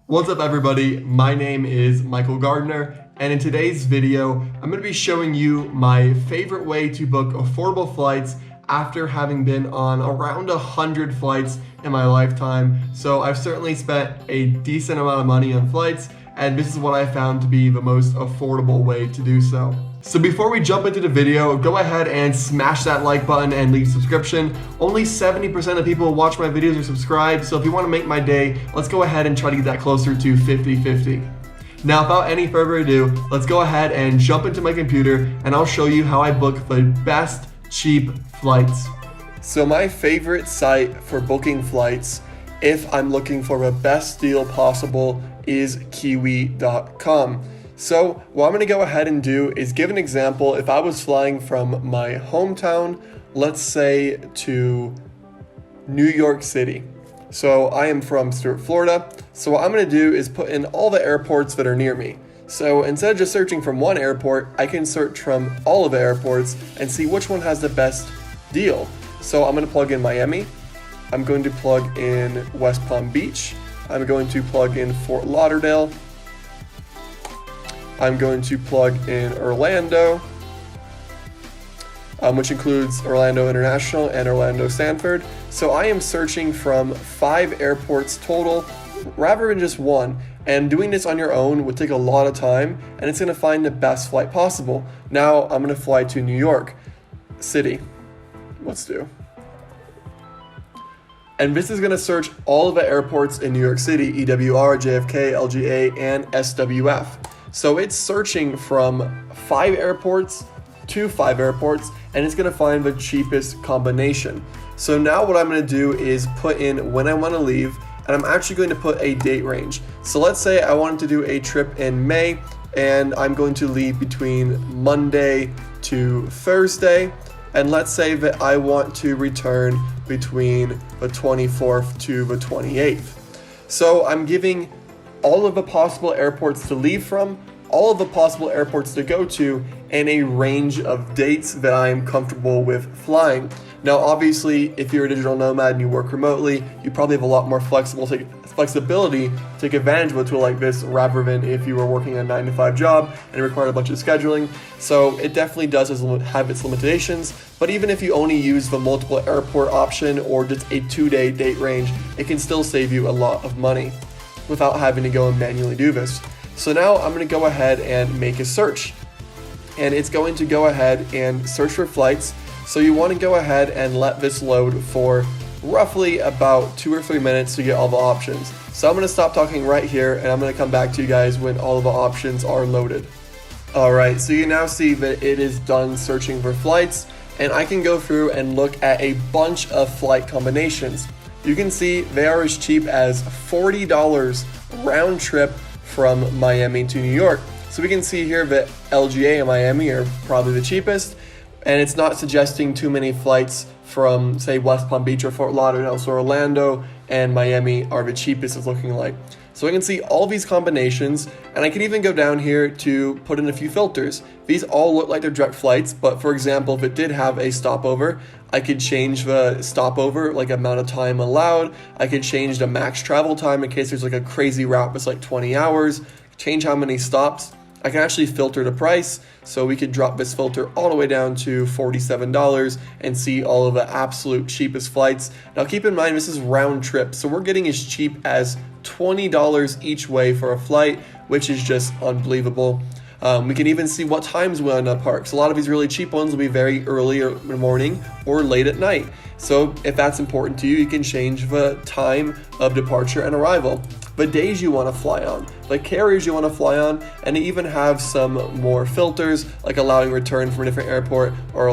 What's up everybody, my name is Michael Gardiner, and in today's video, I'm going to be showing you my favorite way to book affordable flights after having been on around 100 flights in my lifetime. So I've certainly spent a decent amount of money on flights, and this is what I found to be the most affordable way to do so. So before we jump into the video, go ahead and smash that like button and leave a subscription. Only 70% of people who watch my videos are subscribed, so if you want to make my day, let's go ahead and try to get that closer to 50-50. Now, without any further ado, let's go ahead and jump into my computer and I'll show you how I book the best cheap flights. So my favorite site for booking flights, if I'm looking for the best deal possible, is Kiwi.com. So what I'm going to go ahead and do is give an example. If I was flying from my hometown, let's say to New York City. So I am from Stuart, Florida. So what I'm going to do is put in all the airports that are near me. So instead of just searching from one airport, I can search from all of the airports and see which one has the best deal. So I'm going to plug in Miami. I'm going to plug in West Palm Beach. I'm going to plug in Fort Lauderdale. I'm going to plug in Orlando, which includes Orlando International and Orlando Sanford. So I am searching from 5 airports total, rather than just one. And doing this on your own would take a lot of time, and it's going to find the best flight possible. Now I'm going to fly to New York City. Let's do. And this is going to search all of the airports in New York City: EWR, JFK, LGA, and SWF. So it's searching from 5 airports to 5 airports, and it's going to find the cheapest combination. So now what I'm going to do is put in when I want to leave, and I'm actually going to put a date range. So let's say I wanted to do a trip in May, and I'm going to leave between Monday to Thursday. And let's say that I want to return between the 24th to the 28th. So I'm giving all of the possible airports to leave from, all of the possible airports to go to, and a range of dates that I am comfortable with flying. Now, obviously, if you're a digital nomad and you work remotely, you probably have a lot more flexibility to take advantage of a tool like this, rather than if you were working a 9-to-5 job and it required a bunch of scheduling. So it definitely does have its limitations, but even if you only use the multiple airport option or just a 2-day date range, it can still save you a lot of money without having to go and manually do this. So now I'm going to go ahead and make a search, and it's going to go ahead and search for flights. So you want to go ahead and let this load for roughly about 2 or 3 minutes to get all the options. So I'm going to stop talking right here, and I'm going to come back to you guys when all of the options are loaded. Alright, so you now see that it is done searching for flights, and I can go through and look at a bunch of flight combinations. You can see they are as cheap as $40 round trip from Miami to New York. So we can see here that LGA and Miami are probably the cheapest, and it's not suggesting too many flights from, say, West Palm Beach or Fort Lauderdale. So Orlando and Miami are the cheapest it's looking like. So I can see all these combinations, and I can even go down here to put in a few filters. These all look like they're direct flights, but for example, if it did have a stopover, I could change the stopover, like amount of time allowed. I could change the max travel time in case there's like a crazy route that's like 20 hours, change how many stops. I can actually filter the price, so we could drop this filter all the way down to $47 and see all of the absolute cheapest flights. Now keep in mind, this is round trip, so we're getting as cheap as $20 each way for a flight, which is just unbelievable. We can even see what times we end up parks. A lot of these really cheap ones will be very early in the morning or late at night. So if that's important to you, you can change the time of departure and arrival, the days you want to fly on, the carriers you want to fly on, and they even have some more filters, like allowing return from a different airport or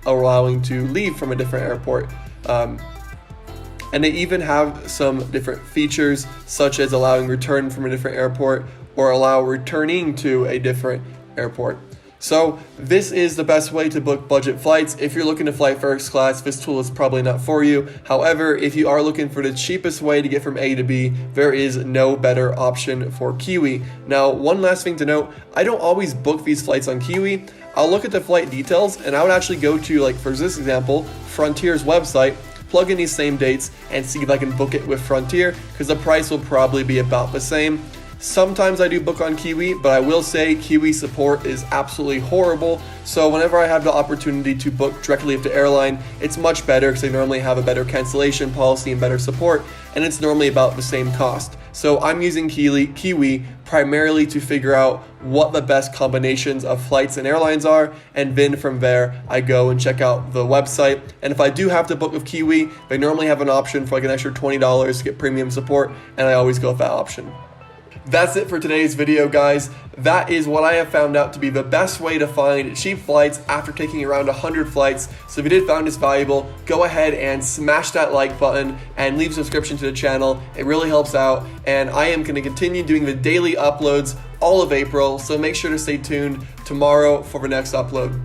allowing to leave from a different airport. And they even have some different features, such as allowing return from a different airport or allow returning to a different airport. So this is the best way to book budget flights. If you're looking to fly first class, this tool is probably not for you. However, if you are looking for the cheapest way to get from A to B, there is no better option for Kiwi. Now, one last thing to note, I don't always book these flights on Kiwi. I'll look at the flight details, and I would actually go to, like for this example, Frontier's website, plug in these same dates and see if I can book it with Frontier, because the price will probably be about the same. Sometimes I do book on Kiwi, but I will say Kiwi support is absolutely horrible. So whenever I have the opportunity to book directly with the airline, it's much better because they normally have a better cancellation policy and better support, and it's normally about the same cost. So I'm using Kiwi primarily to figure out what the best combinations of flights and airlines are, and then from there I go and check out the website. And if I do have to book with Kiwi, they normally have an option for like an extra $20 to get premium support, and I always go with that option. That's it for today's video, guys. That is what I have found out to be the best way to find cheap flights after taking around 100 flights. So if you did find this valuable, go ahead and smash that like button and leave a subscription to the channel. It really helps out, and I am going to continue doing the daily uploads all of April, so make sure to stay tuned tomorrow for the next upload.